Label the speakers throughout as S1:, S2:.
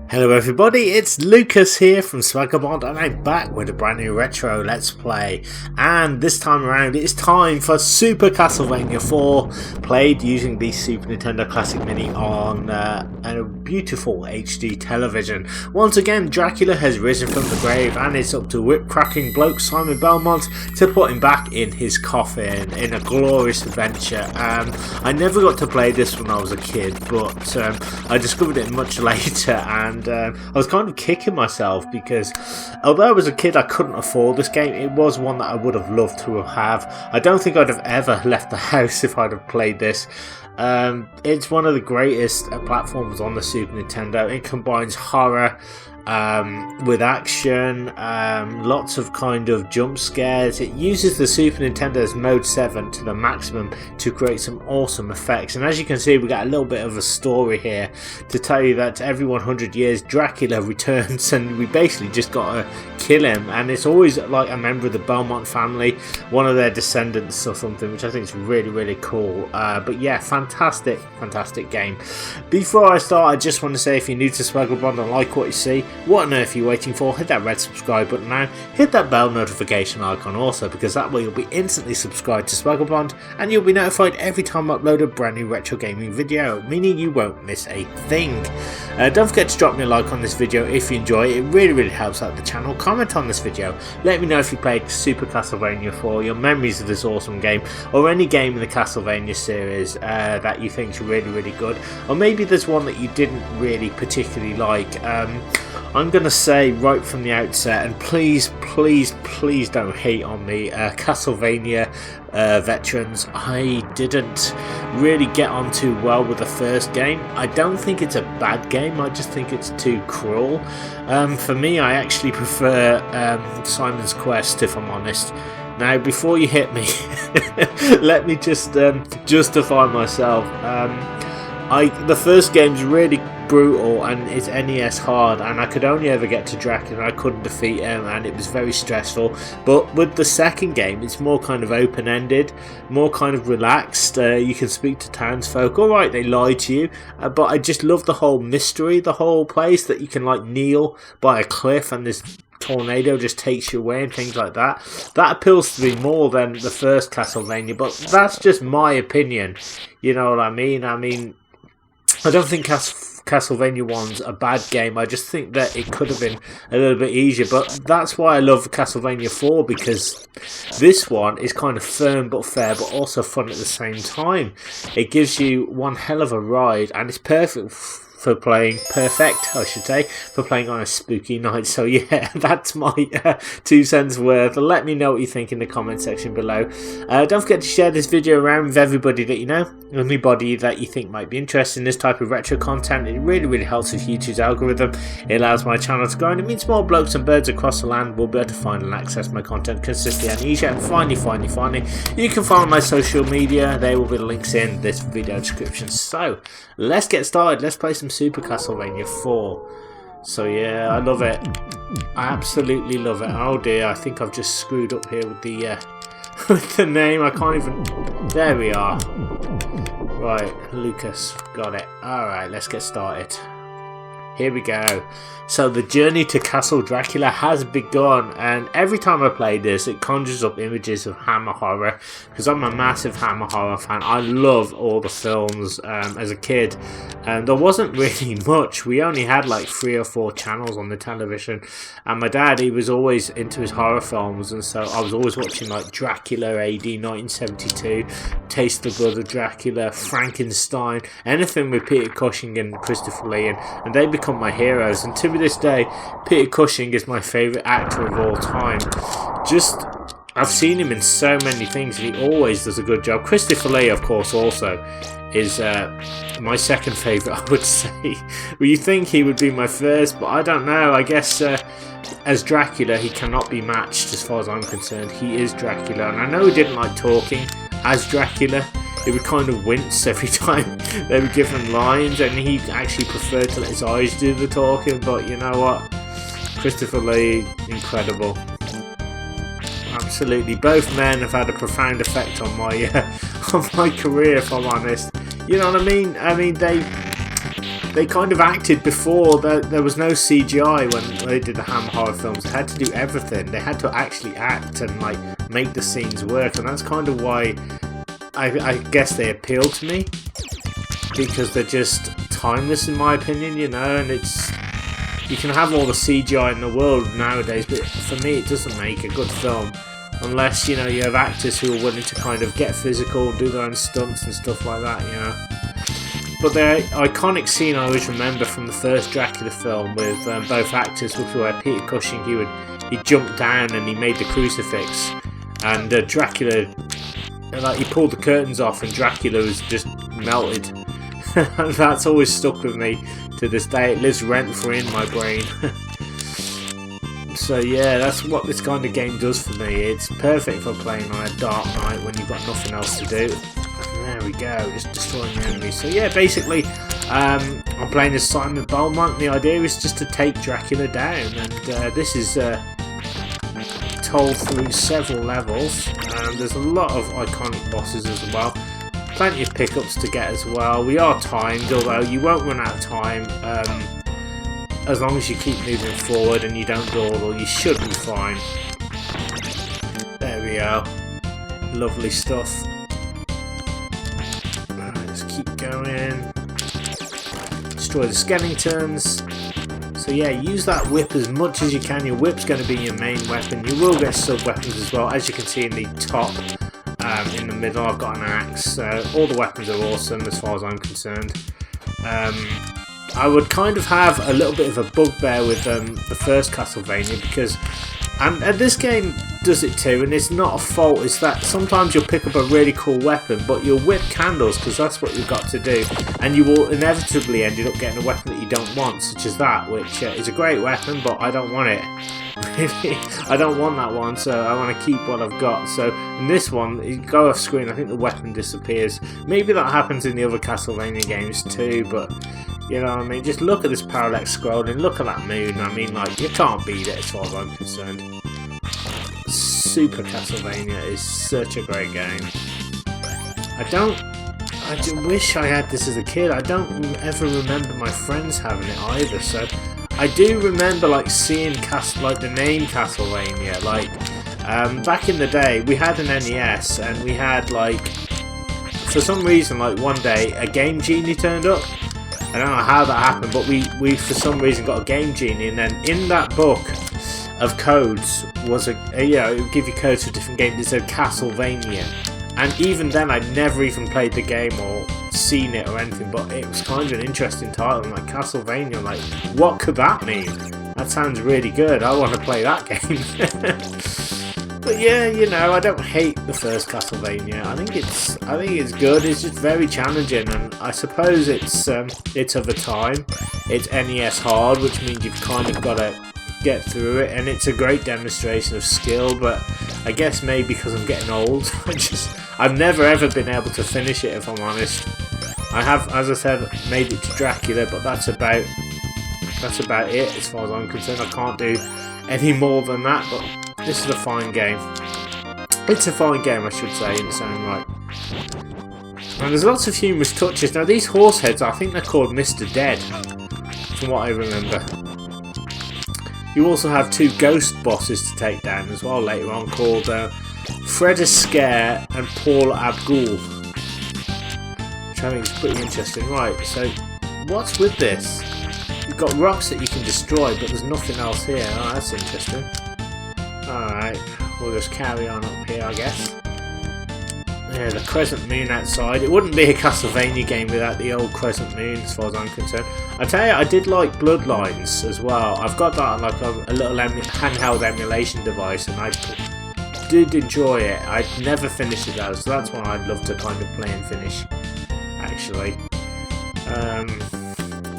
S1: Hello everybody, it's Lucas here from Swaggerbond and I'm back with a brand new retro Let's Play, and this time around it's time for Super CastleVania 4, played using the Super Nintendo Classic Mini on a beautiful HD television. Once again, Dracula has risen from the grave and it's up to whip-cracking bloke Simon Belmont to put him back in his coffin in a glorious adventure. I never got to play this when I was a kid, but I discovered it much later, and I was kind of kicking myself because although I was a kid I couldn't afford this game. It was one that I would have loved to have. I don't think I'd have ever left the house if I'd have played this. It's one of the greatest platforms on the Super Nintendo. It combines horror with action, lots of kind of jump scares. It uses the Super Nintendo's Mode 7 to the maximum to create some awesome effects, and as you can see we got a little bit of a story here to tell you that every 100 years Dracula returns and we basically just gotta kill him, and it's always like a member of the Belmont family, one of their descendants or something, which I think is really cool. But yeah, fantastic game. Before I start, I just want to say, if you're new to Swaggerbond and like what you see, what on earth are you waiting for? Hit that red subscribe button now, hit that bell notification icon also, because that way you'll be instantly subscribed to Swaggerbond and you'll be notified every time I upload a brand new retro gaming video, meaning you won't miss a thing. Don't forget to drop me a like on this video if you enjoy it. It really helps out the channel. Comment on this video, let me know if you played Super CastleVania 4, your memories of this awesome game, or any game in the Castlevania series that you think is really good, or maybe there's one that you didn't really particularly like. I'm going to say right from the outset, and please don't hate on me, Castlevania veterans, I didn't really get on too well with the first game. I don't think it's a bad game, I just think it's too cruel. For me, I actually prefer Simon's Quest, if I'm honest. Now, before you hit me, let me just justify myself. The first game's really brutal and it's NES hard, and I could only ever get to Drack and I couldn't defeat him, and it was very stressful. But with the second game, it's more kind of open-ended, more kind of relaxed. You can speak to townsfolk. Alright, they lied to you, but I just love the whole mystery, the whole place that you can like kneel by a cliff and this tornado just takes you away and things like that. That appeals to me more than the first Castlevania, but that's just my opinion. You know what I mean? I don't think Castlevania 1's a bad game. I just think that it could have been a little bit easier, but that's why I love Castlevania 4, because this one is kind of firm but fair, but also fun at the same time. It gives you one hell of a ride, and it's perfect for playing on a spooky night. So yeah, that's my 2 cents worth. Let me know what you think in the comment section below. Don't forget to share this video around with everybody that you know, anybody that you think might be interested in this type of retro content. It really helps with YouTube's algorithm. It allows my channel to grow, and it means more blokes and birds across the land will be able to find and access my content consistently and easier. And finally, you can follow my social media. There will be the links in this video description. So let's get started. Let's play some Super Castlevania 4. So yeah, I love it. I absolutely love it. Oh dear, I think I've just screwed up here with the with the name. I can't even. There we are. Right, Lucas, got it. Alright, let's get started. Here we go. So the journey to Castle Dracula has begun, and every time I play this it conjures up images of Hammer horror, because I'm a massive Hammer horror fan. I love all the films as a kid, and there wasn't really much. We only had like 3 or 4 channels on the television, and my dad, he was always into his horror films, and so I was always watching like Dracula AD 1972, Taste the Blood of Dracula, Frankenstein, anything with Peter Cushing and Christopher Lee, and they become my heroes. And to this day, Peter Cushing is my favourite actor of all time. I've seen him in so many things and he always does a good job. Christopher Lee, of course, also is my second favourite, I would say. Well, you think he would be my first, but I don't know. I guess as Dracula, he cannot be matched as far as I'm concerned. He is Dracula, and I know he didn't like talking as Dracula. He would kind of wince every time they were given lines, and he actually preferred to let his eyes do the talking. But you know what? Christopher Lee, incredible. Absolutely, both men have had a profound effect on my on my career, if I'm honest. You know what I mean? I mean, they kind of acted before. There was no CGI when they did the Hammer horror films. They had to do everything. They had to actually act and like make the scenes work, and that's kind of why I guess they appeal to me, because they're just timeless in my opinion, you know. And you can have all the CGI in the world nowadays, but for me it doesn't make a good film unless, you know, you have actors who are willing to kind of get physical and do their own stunts and stuff like that, you know. But the iconic scene I always remember from the first Dracula film with both actors was where Peter Cushing, he jumped down and he made the crucifix, and Dracula, like, he pulled the curtains off and Dracula was just melted. That's always stuck with me to this day. It lives rent free in my brain. So yeah, that's what this kind of game does for me. It's perfect for playing on a dark night when you've got nothing else to do. And there we go, just destroying the enemies. So yeah, basically I'm playing as Simon Belmont. The idea is just to take Dracula down, and this is told through several levels. There's a lot of iconic bosses as well. Plenty of pickups to get as well. We are timed, although you won't run out of time as long as you keep moving forward and you don't dawdle. You should be fine. There we are. Lovely stuff. Right, let's keep going. Destroy the skeletons. So yeah, use that whip as much as you can. Your whip's going to be your main weapon. You will get sub-weapons as well, as you can see in the top. In the middle I've got an axe. All the weapons are awesome as far as I'm concerned. I would kind of have a little bit of a bugbear with the first Castlevania, because and this game does it too, and it's not a fault. It's that sometimes you'll pick up a really cool weapon but you'll whip candles because that's what you've got to do, and you will inevitably end up getting a weapon that you don't want, such as that, which is a great weapon but I don't want it. I don't want that one, so I want to keep what I've got. So in this one, you go off screen, I think the weapon disappears. Maybe that happens in the other Castlevania games too, but you know what I mean? Just look at this parallax scrolling, look at that moon. I mean, like, you can't beat it as far as I'm concerned. Super Castlevania is such a great game. I do wish I had this as a kid. I don't ever remember my friends having it either, so I do remember like seeing the name Castlevania. Like back in the day, we had an NES, and we had like, for some reason, like one day a Game Genie turned up. I don't know how that happened, but we for some reason got a Game Genie, and then in that book of codes was it would give you codes for different games. It said Castlevania, and even then I'd never even played the game or seen it or anything, but it was kind of an interesting title. I'm like, Castlevania, like, what could that mean? That sounds really good. I want to play that game. But yeah, you know, I don't hate the first Castlevania. I think it's good. It's just very challenging, and I suppose it's of a time. It's NES hard, which means you've kind of got to get through it, and it's a great demonstration of skill. But I guess maybe because I'm getting old, I've never ever been able to finish it, if I'm honest. I have, as I said, made it to Dracula, but that's about it as far as I'm concerned. I can't do any more than that, but this is a fine game. It's a fine game, I should say, in its own right. And there's lots of humorous touches. Now these horse heads, I think they're called Mr Dead, from what I remember. You also have two ghost bosses to take down as well later on, called Fred Scare and Paul Abdul, which I think is pretty interesting. Right, so what's with this? You've got rocks that you can destroy, but there's nothing else here. Oh, that's interesting. Alright, we'll just carry on up here, I guess. Yeah, the crescent moon outside. It wouldn't be a Castlevania game without the old crescent moon, as far as I'm concerned. I tell you, I did like Bloodlines as well. I've got that on like a little handheld emulation device, and I did enjoy it. I'd never finished it though, so that's one I'd love to kind of play and finish, actually.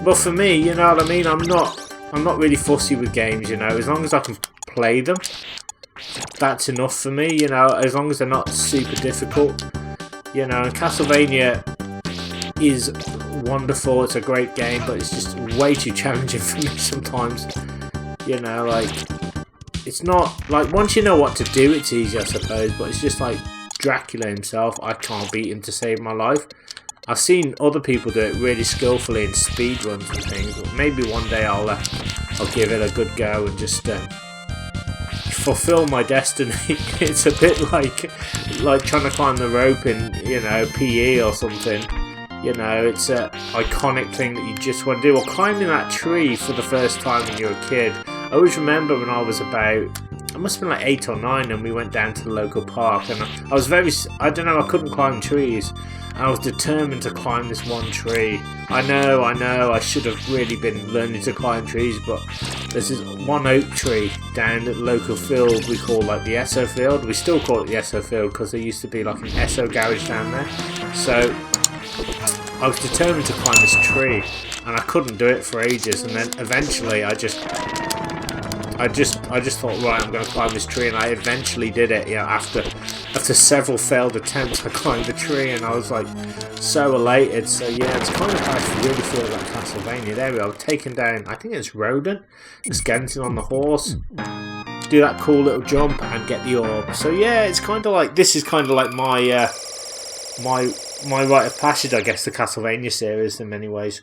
S1: But for me, you know what I mean, I'm not I'm not really fussy with games, you know. As long as I can play them, that's enough for me, you know. As long as they're not super difficult, you know. And Castlevania is wonderful. It's a great game, but it's just way too challenging for me sometimes. You know, like, it's not like, once you know what to do, it's easy, I suppose. But it's just like Dracula himself. I can't beat him to save my life. I've seen other people do it really skillfully in speed runs and things. But maybe one day I'll give it a good go and just fulfill my destiny. It's a bit like trying to climb the rope in, you know, PE or something. You know, it's an iconic thing that you just want to do. Or climbing that tree for the first time when you're a kid. I always remember when I was about, I must have been like 8 or 9, and we went down to the local park, and I was I don't know, I couldn't climb trees, and I was determined to climb this one tree. I know, I should have really been learning to climb trees, but there's this one oak tree down at the local field we call like the Esso field. We still call it the Esso field because there used to be like an Esso garage down there. So I was determined to climb this tree, and I couldn't do it for ages, and then eventually I just thought, right, I'm going to climb this tree, and I eventually did it. Yeah, after several failed attempts, I climbed the tree, and I was like so elated. So yeah, it's kind of how I really feel about Castlevania. There we are, taking down, I think it's Rodin, just getting on the horse, do that cool little jump, and get the orb. So yeah, it's kind of like, this is kind of like my rite of passage, I guess, the Castlevania series in many ways.